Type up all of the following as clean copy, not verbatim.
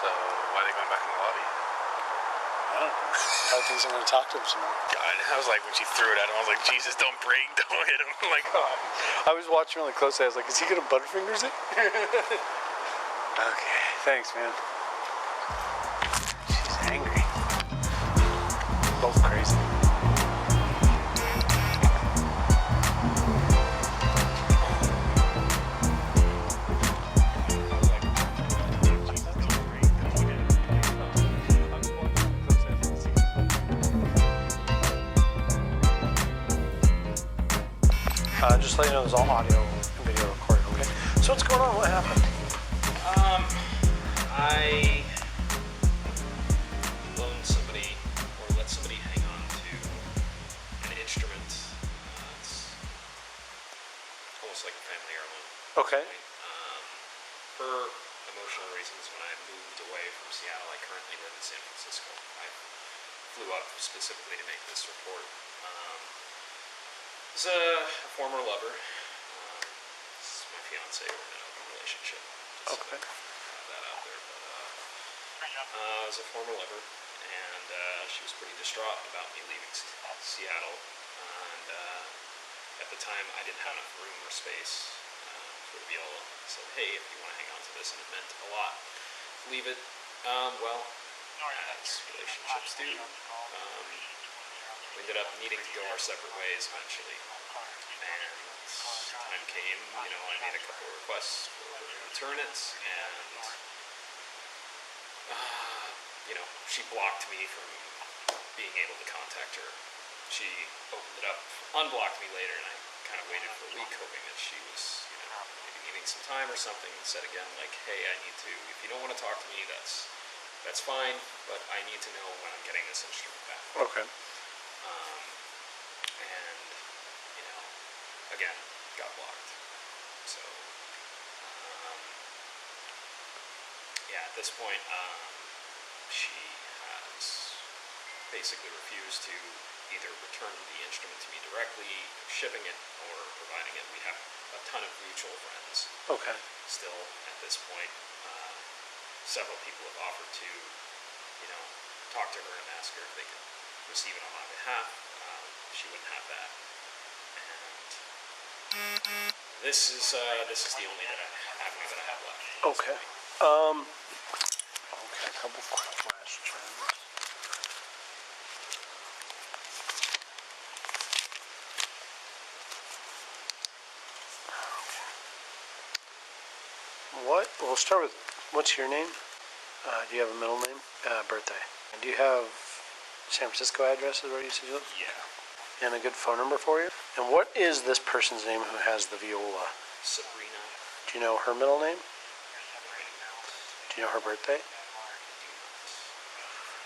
So why are they going back in the lobby? I don't know. Probably thinks I'm going to talk to him some more. God, I was like, when she threw it at him, I was like, Jesus, don't break, don't hit him. I'm like, God. I was watching really closely. I was like, is he going to butterfingers it? Okay, thanks, man. She's angry. Both crazy. Just let you know, there's all audio and video recording, okay? So what's going on? What happened? I loaned somebody, or let somebody hang on to an instrument. It's almost like a family heirloom. Okay. For emotional reasons, when I moved away from Seattle, I currently live in San Francisco. I flew up specifically to make this report. It's a former lover. This is my fiance. We're in an open relationship. Just Okay. have that out there. But I was a former lover, and she was pretty distraught about me leaving Seattle. And at the time, I didn't have enough room or space for Viola. I said, hey, if you want to hang on to this, and it meant a lot, leave it. Well, as relationships do. We ended up needing to go our separate ways eventually, and time came, I made a couple of requests for her to return it, and, she blocked me from being able to contact her. She opened it up, unblocked me later, and I kind of waited for a week hoping that she was, maybe needing some time or something, and said again, like, hey, I need to, if you don't want to talk to me, that's fine, but I need to know when I'm getting this instrument back. Okay. And, again, got blocked. So, at this point, she has basically refused to either return the instrument to me directly, shipping it, or providing it. We have a ton of mutual friends. Okay. Still, at this point, several people have offered to, talk to her and ask her if they could receive it on my behalf. She wouldn't have that, and this is the only avenue that I have left. Okay. Okay. A couple quick questions. We'll start with, what's your name? Do you have a middle name? Birthday. And do you have San Francisco address is where you said you live? Yeah. And a good phone number for you? And what is this person's name who has the viola? Sabrina. Do you know her middle name? Do you know her birthday?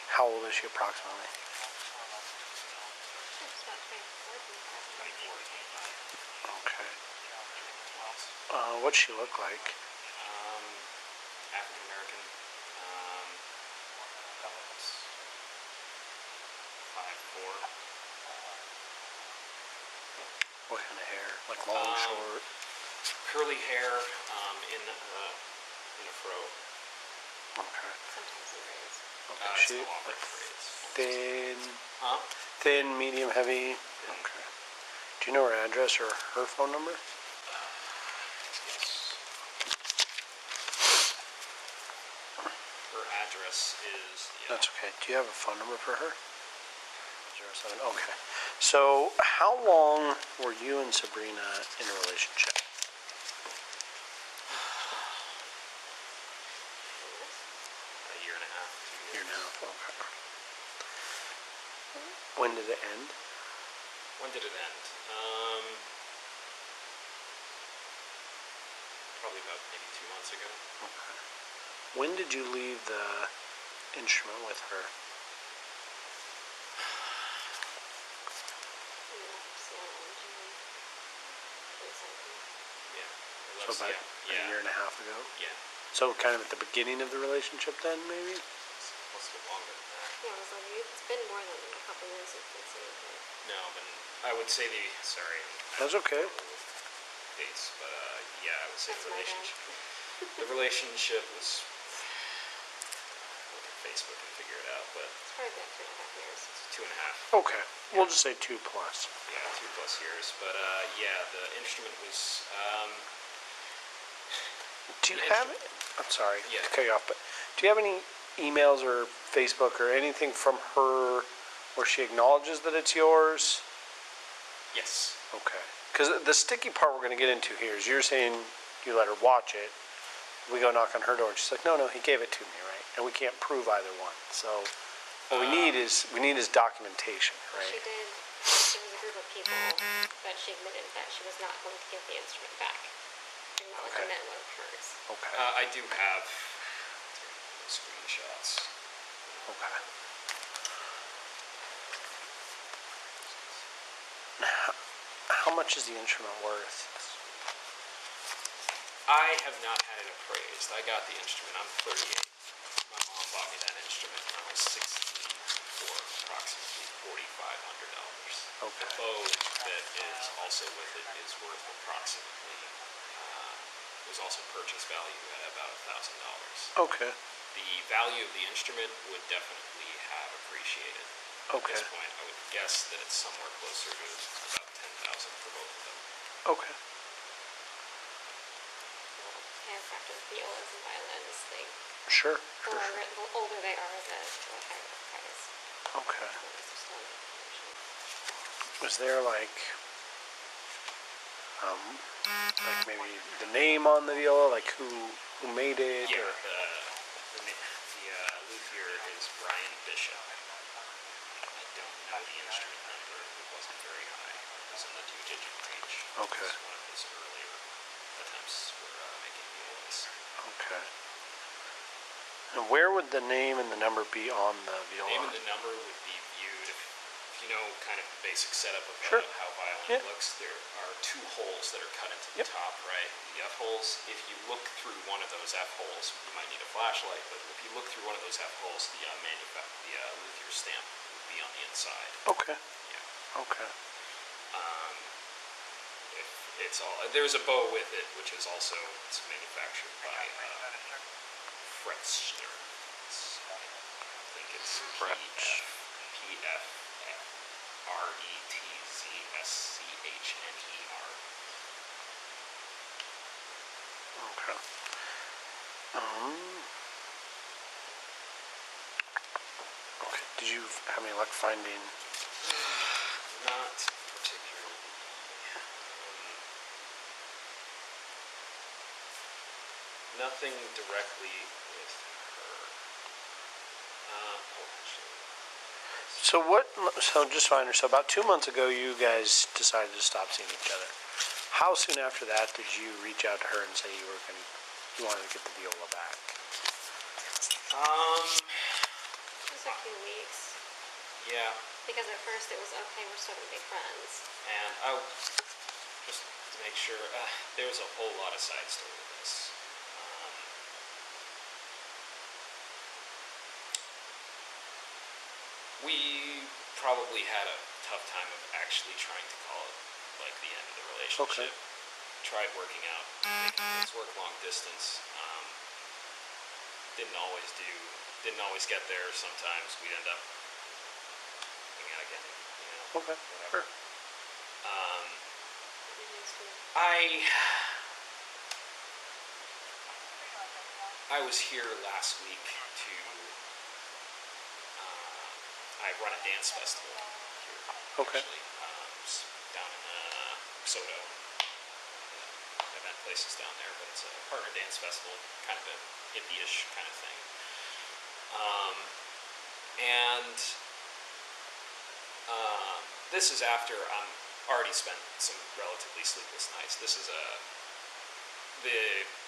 How old is she approximately? Okay. What's she look like? African American. 5'4". What kind of hair? Like long, short? Curly hair, in a fro. Okay. Sometimes it rains. Okay. It's She a long like braids. thin, Huh? thin, medium, heavy. Thin. Okay. Do you know her address or her phone number? Yes. Her address is. That's okay. Do you have a phone number for her? 07. Okay. So, how long were you and Sabrina in a relationship? A year and a half, 2 years. Year and a half. Okay. When did it end? When did it end? Probably about maybe 2 months ago. Okay. When did you leave the instrument with her? Yeah. So about a year and a half ago? Yeah. So kind of at the beginning of the relationship then, maybe? Must have been longer than that. Yeah, I was like, it's been more than a couple years since it's been seen. No, but I would say That's okay. Dates, but I would say That's the relationship was Facebook and figure it out, but It's probably been 2.5 years. it's 2.5. Okay, we'll just say 2+. Yeah, 2+ years. But yeah, the instrument was. Do you the have it? instrument- I'm sorry Yeah. to cut you off, but do you have any emails or Facebook or anything from her where she acknowledges that it's yours? Yes. Okay. Because the sticky part we're going to get into here is you're saying you let her watch it. We go knock on her door and she's like, no, he gave it to me, right? And we can't prove either one. So what we need is documentation, She right? did. There was a group of people, but she admitted that she was not going to give the instrument back. Didn't let Okay. them in one of hers. Okay. I do have screenshots. Okay. How much is the instrument worth? I have not had it appraised. I got the instrument. I'm 38. My mom bought me that instrument when I was 16 for approximately $4,500. Okay. The bow that is also with it is worth approximately, was also purchase value at about $1,000. Okay. The value of the instrument would definitely have appreciated. At Okay. this point, I would guess that it's somewhere closer to about $10,000 for both of them. Okay. Handcrafted violas and violins. They Sure. the longer, the older they are, the higher the price. Okay. Just one information. Was there like maybe the name on the viola, like who made it? Yeah, Or? the luthier is Brian Bishop. I don't know the instrument number. It wasn't very high. It was in the 2-digit range. Okay. It was one of his earlier attempts for making violas. Okay. And where would the name and the number be on the The viola? name and the number would be viewed, if you know kind of the basic setup of Sure. how violin Yeah. looks. There are 2 holes that are cut into the Yep. top, right? The F holes. If you look through one of those F holes, you might need a flashlight, but if you look through one of those F holes, the luthier stamp would be on the inside. Okay. Yeah. Okay. If it's all there's a bow with it, which is also it's manufactured by Fretzner. I think it's Fretch. PFRETZSCHNER. Okay. Okay. Did you have any luck finding? Not particularly. Nothing directly with her. Actually. So what? So just so I understand, about 2 months ago, you guys decided to stop seeing each other. How soon after that did you reach out to her and say you wanted to get the viola back? It was a few weeks. Yeah, Because at first it was, okay, we're still gonna be friends. and just to make sure, there's a whole lot of side story to this. We probably had a tough time of actually trying to call it like the end of the relationship. Tried working out, making things work long distance. Didn't always get there. Sometimes we'd end up hanging out again, Okay. whatever. Sure. I was here last week to I run a dance festival here. Okay. Actually, down in Soto. Event places down there, but it's a partner dance festival, kind of a hippie-ish kind of thing. This is after I'm already spent some relatively sleepless nights. This is the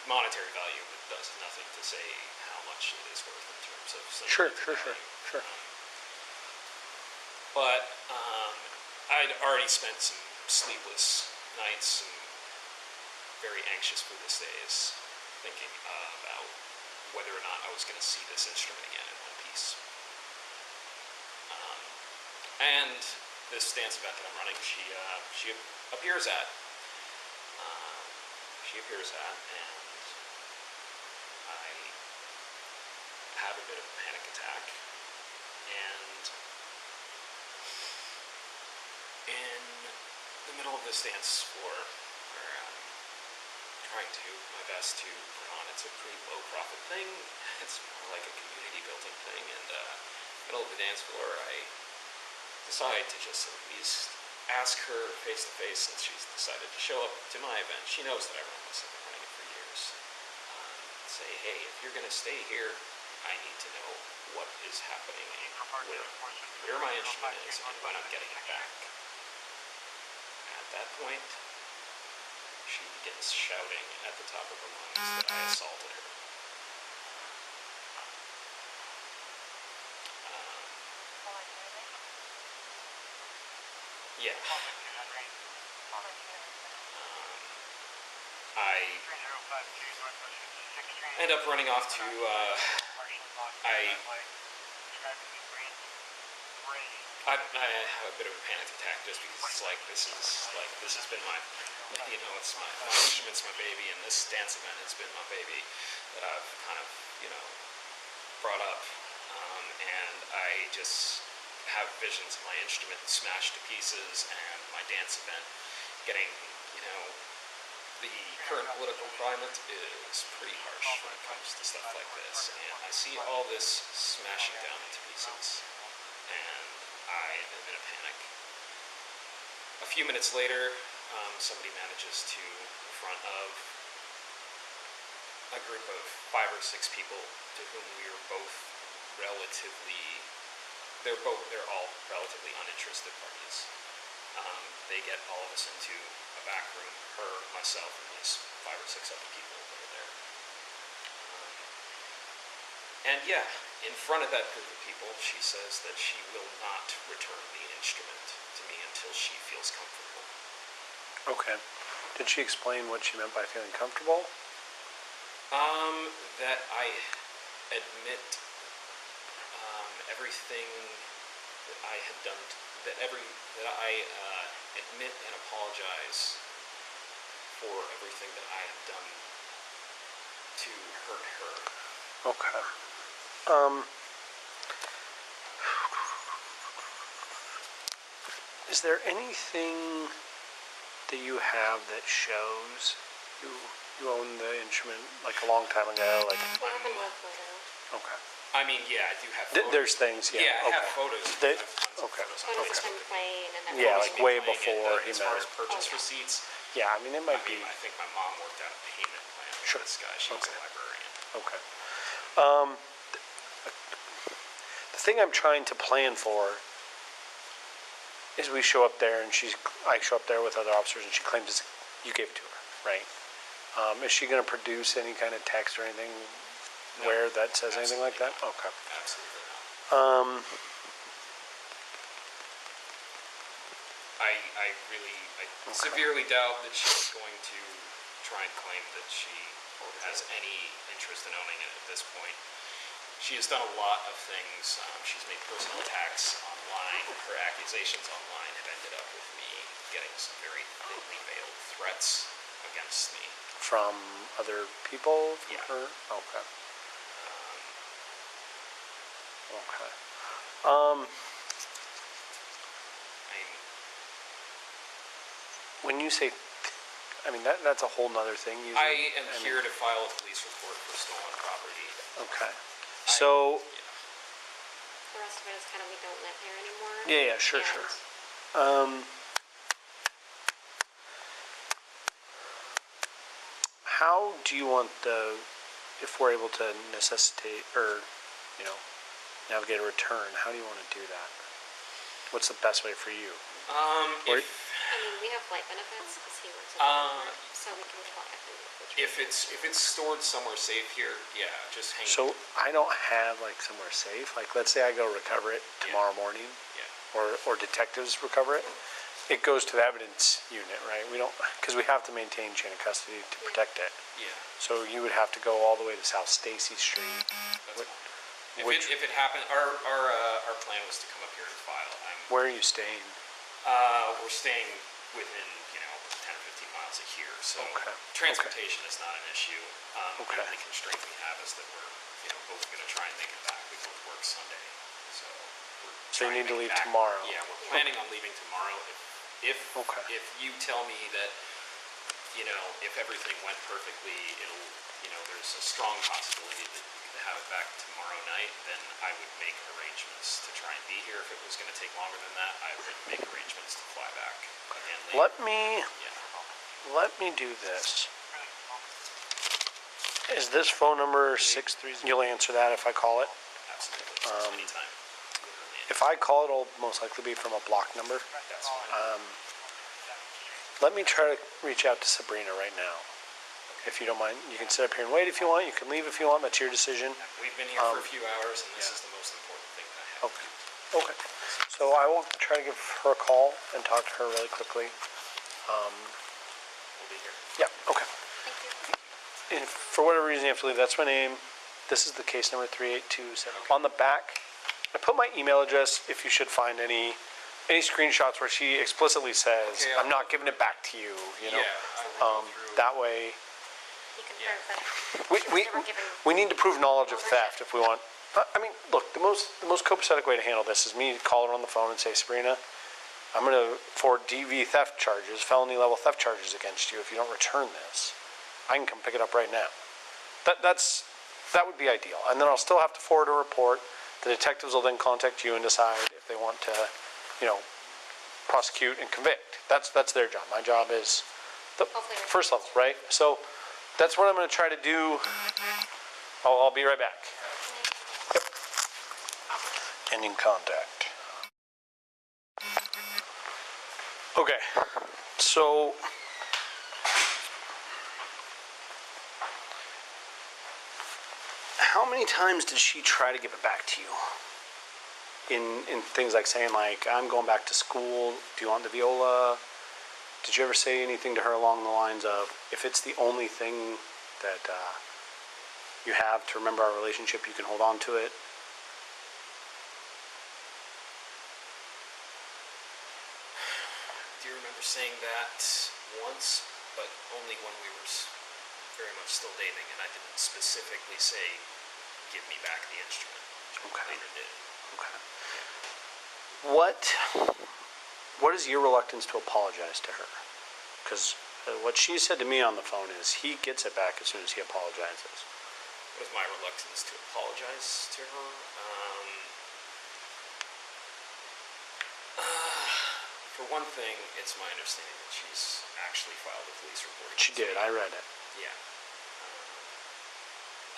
monetary value of it does nothing to say how much it is worth in terms of Sure. sentimental value. But I'd already spent some sleepless nights and very anxious for this days, thinking about whether or not I was going to see this instrument again in one piece. And this dance event that I'm running, she appears at. And I have a bit of a panic attack, and in the middle of this dance floor, where I'm trying to my best to put on, it's a pretty low profit thing. It's more like a community building thing, and middle of the dance floor, I decide to just at least ask her face to face, since she's decided to show up to my event. She knows that I run this, I've been running it for years. Say, hey, if you're going to stay here, I need to know what is happening, where my instrument is, and when I'm getting it back. At that point, she begins shouting at the top of her lungs that I assaulted her. Yeah. I end up running off to, I have a bit of a panic attack just because it's like, this has been my, it's my instrument's my baby, and this dance event has been my baby that I've kind of, brought up, and I just have visions of my instrument smashed to pieces and my dance event getting, the current political climate is pretty harsh when it comes to stuff like this, and I see all this smashing down into pieces, and I am in a panic. A few minutes later, somebody manages to, in front of a group of 5 or 6 people to whom we are both they're all relatively uninterested parties. They get all of us into a back room, her, myself, and these 5 or 6 other people that are there. And yeah, in front of that group of people, she says that she will not return the instrument to me until she feels comfortable. Okay. Did she explain what she meant by feeling comfortable? That I admit everything that I had done, that I admit and apologize for everything that I have done to hurt her. Okay. Is there anything that you have that shows you own the instrument like a long time ago? Like, What happened to a photo? okay. I mean, yeah, I do have photos. There's things, yeah. Yeah, I have photos. They- I have tons of okay. photos. Photos of him playing and Yeah, everything. like way Playing before it, he as far met as purchase Oh, yeah. receipts. Yeah, I mean, it might be. I think my mom worked out a payment plan for Sure. this guy. She was Okay. a librarian. Okay. The thing I'm trying to plan for is we show up there and I show up there with other officers and she claims you gave it to her, right? Is she going to produce any kind of text or anything where that says anything like that? Absolutely not. Okay. Absolutely not. I really severely doubt that she's going to try and claim that she has any interest in owning it at this point. She has done a lot of things. She's made personal attacks online. Her accusations online have ended up with me getting some very thinly veiled threats against me. From other people? From Yeah. her? Okay. Okay. When you say, I mean, that's a whole nother thing. I am here to file a police report for stolen property. Okay. So, The rest of it is kind of, we don't live here anymore. yeah, sure, And sure. How do you want if we're able to necessitate or, navigate a return, how do you want to do that? What's the best way for you? I mean, we have flight benefits because he works at the airport, so we can fly if we return. if it's stored somewhere safe here, yeah, just hang. So I don't have like somewhere safe. Like let's say I go recover it tomorrow morning, Yeah. or detectives recover it. It goes to the evidence unit, right? We don't, because we have to maintain chain of custody to protect it. Yeah. So you would have to go all the way to South Stacy Street. That's fine. If it happened, our plan was to come up here and file. Where are you staying? We're staying within 10 or 15 miles allows it here. So Okay. transportation is not an issue. Okay. The only constraint we have is that we're both going to try and make it back. We both work Sunday, so we're So you trying need to make leave it back. tomorrow. Yeah, we're planning on leaving tomorrow. If Okay. if you tell me that if everything went perfectly, there's a strong possibility that we could have it back tomorrow night, then I would make arrangements to try and be here. If it was going to take longer than that, I would make arrangements to fly back again later. Let me do this. Is this phone number 630? You'll answer that if I call it? Absolutely. Anytime. Literally If I call it, it'll most likely be from a block number. That's fine. Let me try to reach out to Sabrina right now. If you don't mind, you can sit up here and wait if you want. You can leave if you want. That's your decision. We've been here for a few hours, and this is the most important thing that I have. Okay. Okay. So I will try to give her a call and talk to her really quickly. We'll be here. Yeah. Okay. And for whatever reason you have to leave, that's my name. This is the case number 3827. On the back, I put my email address if you should find any screenshots where she explicitly says, Okay, I'm not giving it back to you, you know? Yeah, I will go through. That way, You can prove that. we need to prove knowledge of theft if we want. I mean, look, the most copacetic way to handle this is me to call her on the phone and say, Sabrina, I'm going to forward DV theft charges, felony level theft charges against you if you don't return this. I can come pick it up right now. That would be ideal. And then I'll still have to forward a report. The detectives will then contact you and decide if they want to, prosecute and convict. That's their job. My job is the first level, right? So that's what I'm going to try to do. I'll be right back. Yep. Ending contact. Okay, so how many times did she try to give it back to you? In things like saying like, I'm going back to school, do you want the Viola? Did you ever say anything to her along the lines of, if it's the only thing that you have to remember our relationship, you can hold on to it? Do you remember saying that once, but only when we were very much still dating, and I didn't specifically say, give me back the instrument. Okay. Later did. Okay. What is your reluctance to apologize to her? Because what she said to me on the phone is he gets it back as soon as he apologizes. What is my reluctance to apologize to her? For one thing, it's my understanding that she's actually filed a police report. She did. I read it. Yeah.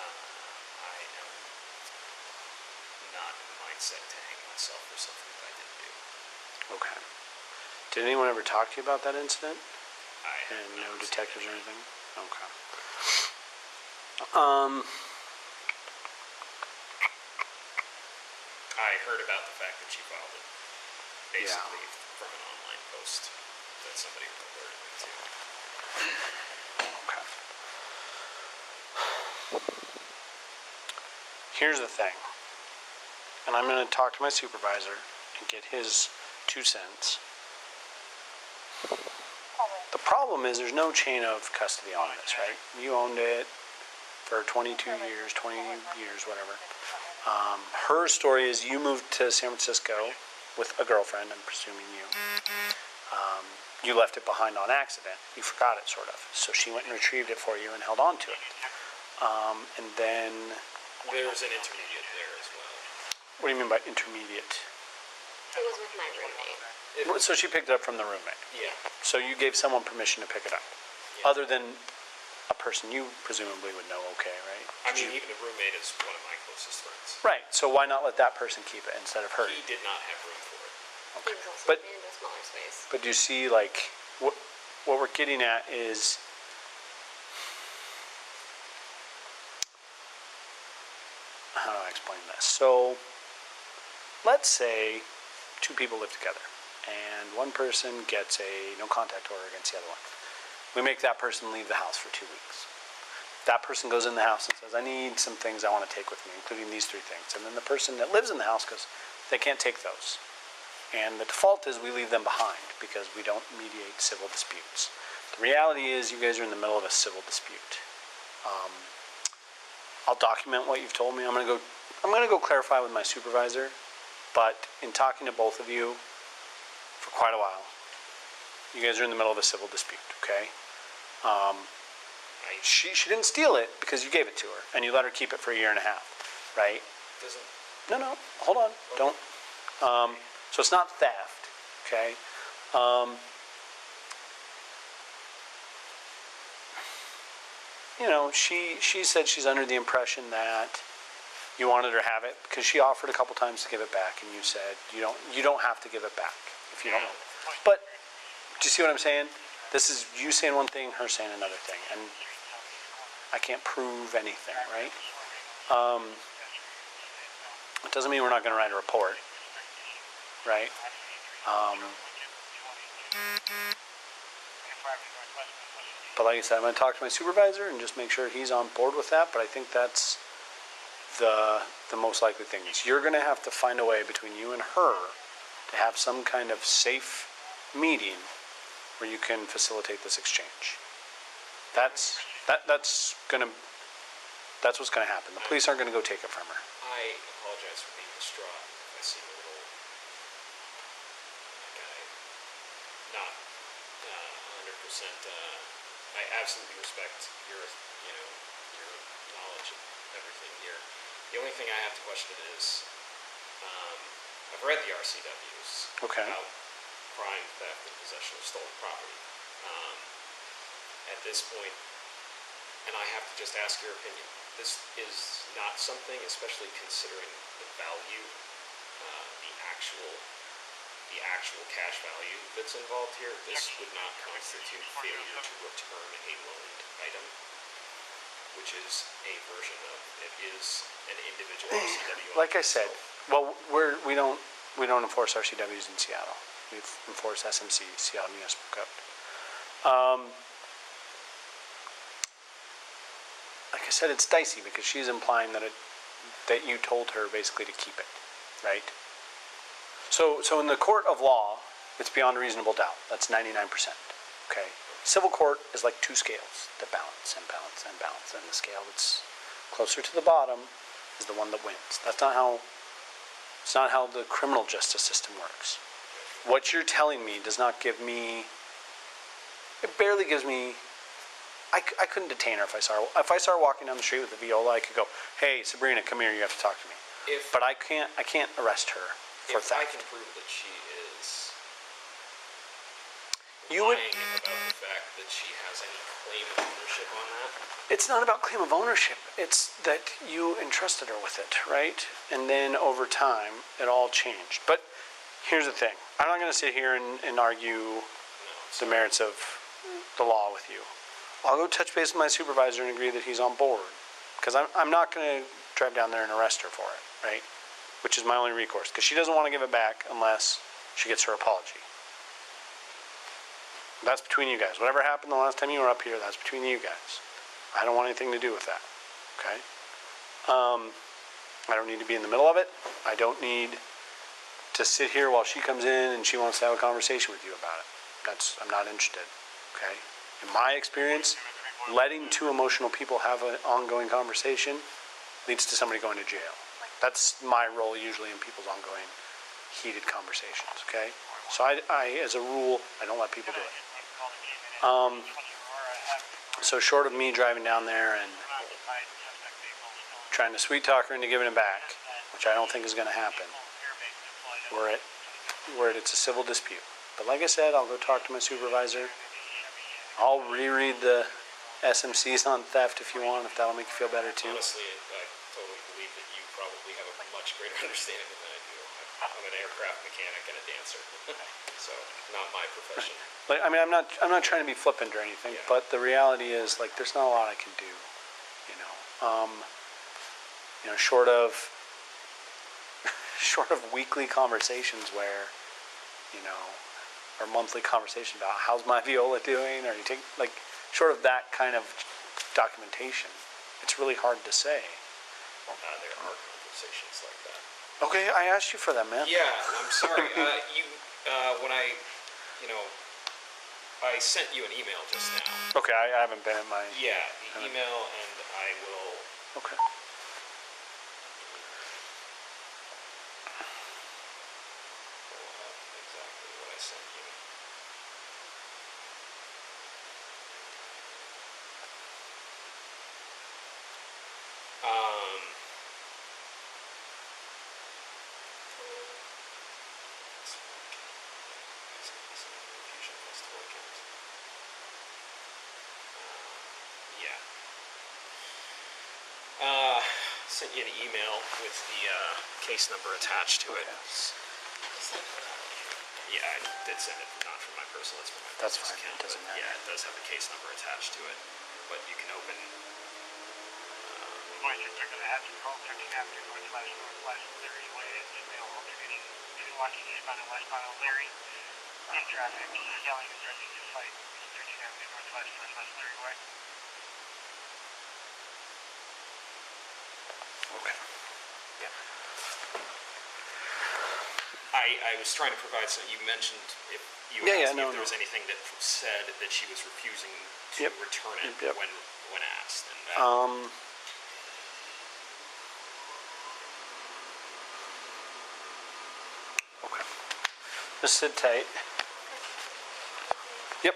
I am not in the mindset to hang myself for something that I didn't do. Okay. Did anyone ever talk to you about that incident? I have And no not detectives seen or it. anything? Okay. I heard about the fact that she filed it, basically from an online post that somebody alerted me to. Okay. Here's the thing, and I'm going to talk to my supervisor and get his 2 cents. The problem is there's no chain of custody on this, right? You owned it for 22 years, 20 years, whatever. Her story is you moved to San Francisco with a girlfriend, I'm presuming you. You left it behind on accident. You forgot it, sort of. So she went and retrieved it for you and held on to it. And then... There's an intermediate there as well. What do you mean by intermediate? It was with my roommate. So she picked it up from the roommate. Yeah. So you gave someone permission to pick it up. Yeah. Other than a person you presumably would know, okay, right? I mean, even the roommate is one of my closest friends. Right, so why not let that person keep it instead of her? He did not have room for it. He was also But- in a smaller space. But do you see, like, what we're getting at is... How do I explain this? So, let's say 2 people live together, and one person gets a no contact order against the other one. We make that person leave the house for 2 weeks. That person goes in the house and says, I need some things I want to take with me, including these 3 things. And then the person that lives in the house goes, they can't take those. And the default is we leave them behind because we don't mediate civil disputes. The reality is you guys are in the middle of a civil dispute. I'll document what you've told me. I'm gonna go clarify with my supervisor, but in talking to both of you for quite a while, you guys are in the middle of a civil dispute, okay? She didn't steal it because you gave it to her and you let her keep it for a year and a half, right? Doesn't. No, hold on, don't. So it's not theft, okay? You know, she said she's under the impression that you wanted her to have it because she offered a couple times to give it back, and you said you don't have to give it back if you don't. But do you see what I'm saying? This is you saying one thing, her saying another thing, and I can't prove anything, right? It doesn't mean we're not going to write a report, right? But like I said, I'm going to talk to my supervisor and just make sure he's on board with that. But I think that's the most likely thing. Is you're going to have to find a way between you and her to have some kind of safe meeting where you can facilitate this exchange. That's what's going to happen. The police aren't going to go take it from her. I apologize for being distraught. I seem a little like I'm not 100%. I absolutely respect your knowledge of everything here. The only thing I have to question is, I've read the RCWs Okay. about crime, theft, and possession of stolen property. At this point, and I have to just ask your opinion, this is not something, especially considering the value, the actual cash value that's involved here. This would not constitute failure to return a loaned item, which is a version of it is an individual RCW. Like I said, well, we don't enforce RCWs in Seattle. We enforce SMC, Seattle Municipal Code. Like I said, it's dicey because she's implying that you told her basically to keep it, right? So in the court of law, it's beyond reasonable doubt. That's 99%. Okay. Civil court is like two scales that balance and balance and balance, and the scale that's closer to the bottom is the one that wins. It's not how the criminal justice system works. What you're telling me does not give me. It barely gives me. I couldn't detain her if I saw her. If I saw her walking down the street with a Viola, I could go, "Hey, Sabrina, come here. You have to talk to me." But I can't arrest her for if theft. I can prove that she is You would. lying about the fact that she has any claim of ownership on that. It's not about claim of ownership. It's that you entrusted her with it, right? And then over time, it all changed. But here's the thing. I'm not going to sit here and argue the merits of the law with you. I'll go touch base with my supervisor and agree that he's on board. Because I'm not going to drive down there and arrest her for it, right? Which is my only recourse. Because she doesn't want to give it back unless she gets her apology. That's between you guys. Whatever happened the last time you were up here, that's between you guys. I don't want anything to do with that, okay? I don't need to be in the middle of it. I don't need to sit here while she comes in and she wants to have a conversation with you about it. I'm not interested, okay? In my experience, letting two emotional people have an ongoing conversation leads to somebody going to jail. That's my role usually in people's ongoing heated conversations, okay? So I as a rule, I don't let people do it. So short of me driving down there and trying to sweet talk her into giving it back, which I don't think is going to happen, where it's a civil dispute. But like I said, I'll go talk to my supervisor. I'll reread the SMCs on theft if you want, if that'll make you feel better too. Honestly, I totally believe that you probably have a much greater understanding than I do. I'm an aircraft mechanic and a dancer, so not my profession. Like, I mean, I'm not trying to be flippant or anything, Yeah. but the reality is, like, there's not a lot I can do, short of weekly conversations where, or monthly conversation about how's my Viola doing, or short of that kind of documentation, it's really hard to say. There are conversations like that. Okay, I asked you for them, man. Yeah, I'm sorry. When I, I sent you an email just now. Okay, I haven't been at my... Yeah, the email, and I will... Okay. pull up exactly what I sent you. Fusion Festival account. Yeah. Sent you an email with the case number attached to it. Yeah, I did send it, not from my personal, it's from my That's business fine, account. it doesn't but matter. Yeah, it does have a case number attached to it, but you can open. Voices are going to have to call 13th Avenue Northwest Larry Way. It's male alternating 2 watches eastbound and westbound on Larry. In traffic, yelling and threatening to fight. 13th Avenue Northwest Larry Way. Okay. Yeah. I was trying to provide some. You mentioned if you asked me if there was anything that said that she was refusing to return it when asked. And that, Okay. Just sit tight. Yep.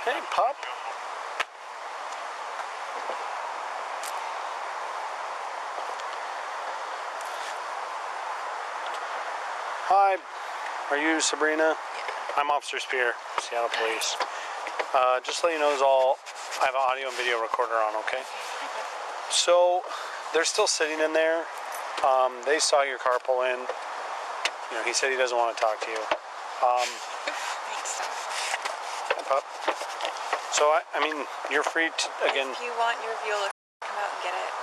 Hey, pup. Hi. Are you Sabrina? I'm Officer Spear, Seattle Police. Just to let you know, I have an audio and video recorder on, okay? So, they're still sitting in there. They saw your car pull in. You know, he said he doesn't want to talk to you. Thanks. Hi, pup. So, I mean, you're free to, again... If you want your Viola, come out and get it.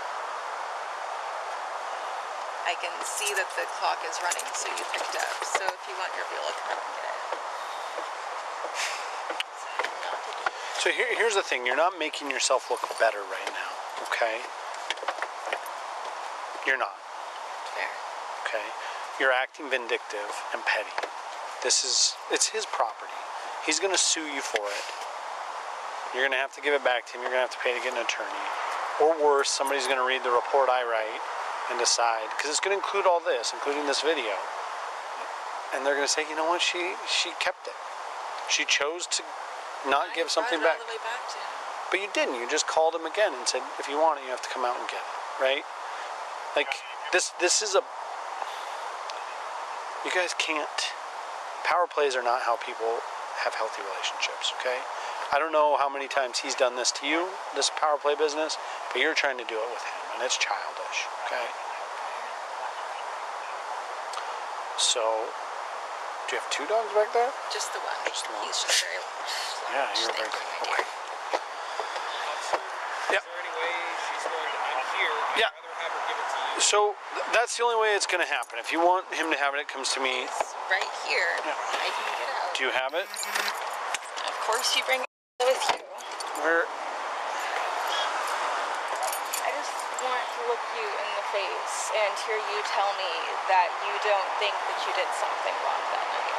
I can see that the clock is running, so you picked up. So if you want your Viola, come out and get it. So here's the thing. You're not making yourself look better right now, okay? You're not. Fair. Okay? You're acting vindictive and petty. It's his property. He's going to sue you for it. You're going to have to give it back to him. You're going to have to pay to get an attorney. Or worse, somebody's going to read the report I write and decide, because it's going to include all this, including this video. And they're going to say, you know what, she kept it. She chose to not give something back. All the way back to him. But you didn't. You just called him again and said, if you want it, you have to come out and get it, right? Like, this is a... You guys can't... Power plays are not how people have healthy relationships, okay? I don't know how many times he's done this to you, this power play business, but you're trying to do it with him, and it's childish, okay? So, do you have 2 dogs back there? Just the one. Just the one. He's just very large. Yeah, you're very good. Okay. Is there any way she's going to... I'm here. I'd Yeah. rather have her give it to you. So, that's the only way it's going to happen. If you want him to have it, it comes to me. It's right here. Yeah. I can get out. Do you have it? Of course you bring it with you. Where? I just want to look you in the face and hear you tell me that you don't think that you did something wrong that night.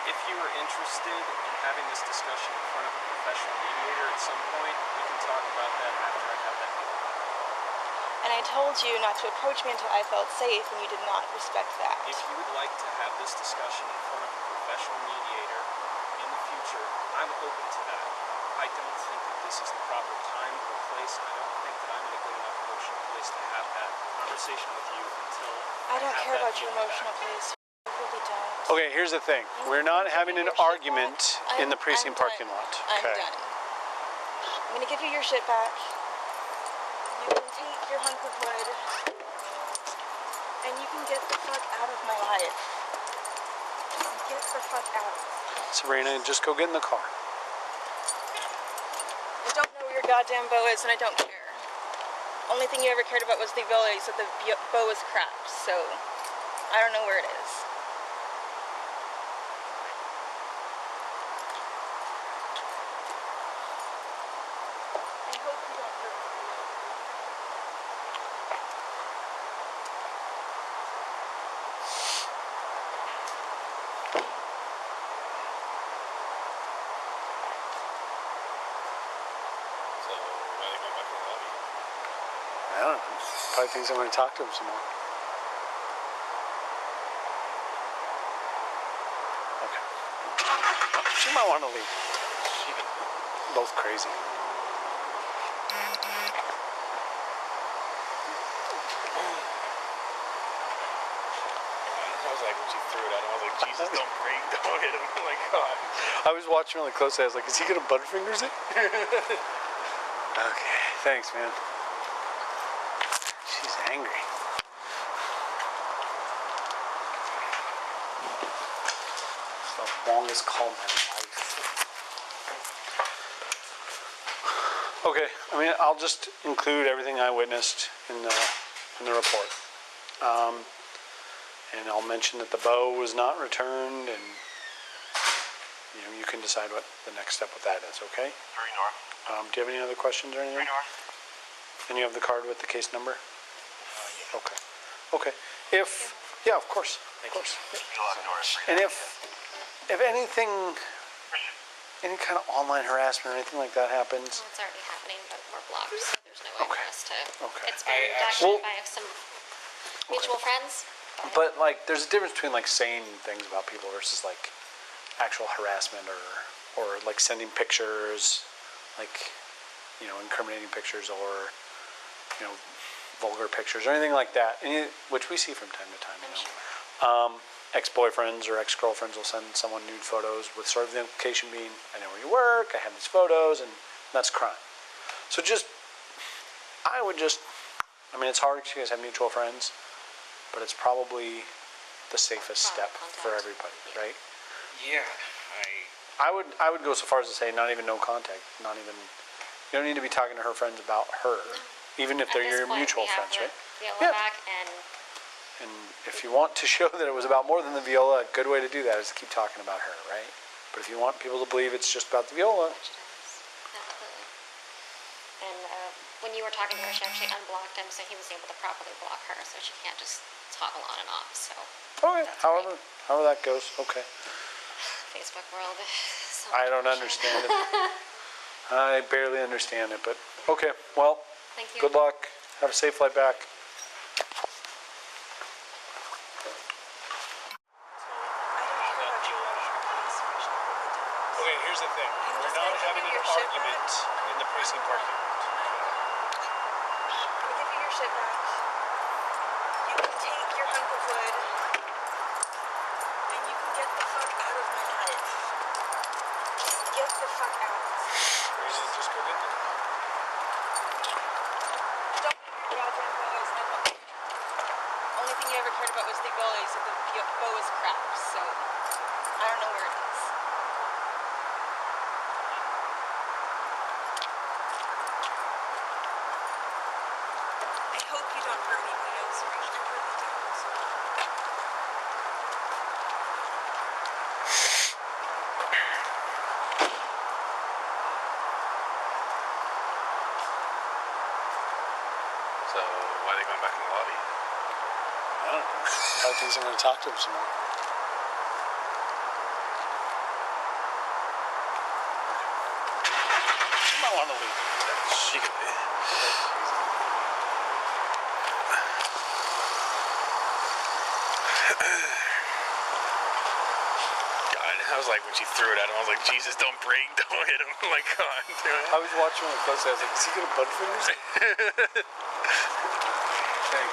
If you were interested in having this discussion in front of a professional mediator at some point, we can talk about that after I have that meeting. And I told you not to approach me until I felt safe, and you did not respect that. If you would like to have this discussion in front of a professional mediator in the future, I'm open to that. I don't think that this is the proper time or place. I don't think that I'm in a good enough emotional place to have that conversation with you until I don't have care that about your feeling emotional back. place. I really don't. Okay, here's the thing. We're not having an argument in the precinct I'm parking done. lot. I'm Okay. done. I'm gonna give you your shit back. You can take your hunk of wood, and you can get the fuck out of my life. Get the fuck out. Sabrina, just go get in the car. I don't know where your goddamn bow is, and I don't care. Only thing you ever cared about was the Viola. You said the bow was crap, so I don't know where it is. I hope you don't hurt me. know. Probably thinks I'm going to talk to him some more. Okay. She might want to leave. Both crazy. I was like, when she threw it at him, I was like, Jesus, don't break, don't hit him. Oh my God. I was watching really closely. I was like, is he going to butterfingers it? Okay. Thanks, man. She's angry. It's the longest call of my life. Okay. I mean, I'll just include everything I witnessed in the report. And I'll mention that the bow was not returned, and you can decide what the next step with that is. Okay. 3 north. Do you have any other questions or 3 anything? north. And you have the card with the case number? Yeah. Okay. Okay. Yeah, of course. Of course. Viola north. And if anything, any kind of online harassment or anything like that happens, Well, it's already happening, but we're blocked, so there's no way for us to. Okay. It's been I documented by some mutual friends. but like, there's a difference between like saying things about people versus like actual harassment or like sending pictures, like, incriminating pictures or, vulgar pictures or anything like that, which we see from time to time, Ex-boyfriends or ex-girlfriends will send someone nude photos with sort of the implication being, I know where you work, I have these photos, and that's crime. So I mean, it's hard because you guys have mutual friends, but it's probably the safest step for everybody, right? Yeah. I would go so far as to say not even no contact, you don't need to be talking to her friends about her, even if they're your mutual friends, right? Viola back, and And if you want to show that it was about more than the viola, a good way to do that is to keep talking about her, right? But if you want people to believe it's just about the viola, which it is, absolutely. And when you were talking to her, she actually unblocked him, so he was able to properly block her, so she can't just toggle on and off. So okay, however that goes, okay. Facebook world. So I don't understand it. I barely understand it, but okay. Well, Thank you. good luck. Have a safe flight back. Okay, here's the thing. We're not having an argument in the precinct parking lot. I'm gonna give you your shit back. You can take your hunk of wood, and you can get the fuck out of my life. Get the fuck out. Just go get it. Don't leave your goddamn bows. No. Only thing you ever cared about was the bow. You said the bow was crap, so I don't know where it is. I hope you don't hurt anybody else, Rich. I really don't. So why are they going back in the lobby? I don't know. Probably thinks I'm going to talk to him some more. She might want to leave. She could be. God, I was like, when she threw it at him, I was like, Jesus, don't break, don't hit him. Oh my God, dude. I was watching really closely. I was like, is he going to butterfingers it? Thanks.